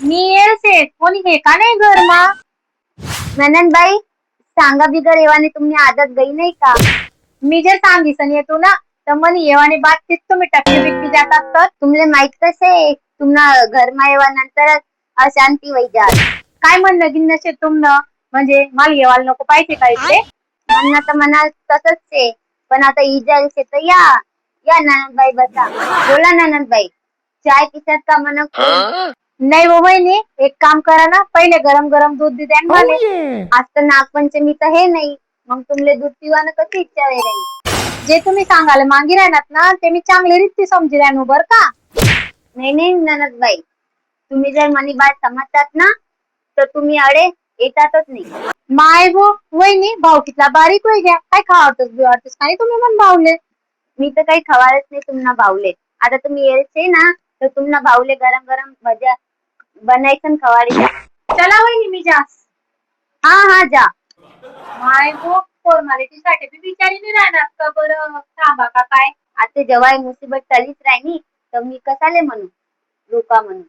मी येईल कोणी हे का नाही घर मा ननंदबाई सांगा बिगर येवाने तुम्ही आदत गई नाही का? मी जर सांगितलं येतो ना तर म्हणे येवाने बातचीत तुम्ही टक्के बिक्की जातात तर तुमले माहित कसे तुम्हाला घर मा येवा नंतरच अशांती वै जात. काय म्हणणं गिन्न शे तुमनं म्हणजे मला येवायला नको पाहिजे का इकडे. म्हणणं तर मना तसंच आहे पण आता इजाल शे तर या ननंदबाई बसा. बोला ननंदबाई चाय पितात का म्हणा. नाही हो वहिनी एक काम करा ना पहिले गरम गरम दूध दे द्या मला. आज तर नागपंचमी तर हे नाही मग तुमले दूध पिवानं कशी इच्छा वे राहील. जे तुम्ही सांगायला मागे राहणार ना ते मी चांगली रीती समजी राहणू बर का. नाही नाही ननंदबाई तुम्ही जर मनी बात समजतात ना तर तुम्ही अडे येतातच नाही. माय गो वहिनी भाऊ कितला बारीक होई घ्या काय खावतच बिवाटच काय तुम्ही मन भावले. मी तर काही खवारच नाही तुम्हाला भावले. आता तुम्ही येलचे ना तर तुम्हाला भावले गरम गरम भज्या बनायचं खवाडी द्या. चला वहिनी मी जास. हा हा जा. माय गो फॉर्मॅलिटीसाठी बी विचारी नाही राहणार का बरं थांबा का काय. आता जेव्हा मुसीबत चालीच राहिनी तर मी कसाले म्हणू रुका म्हणू.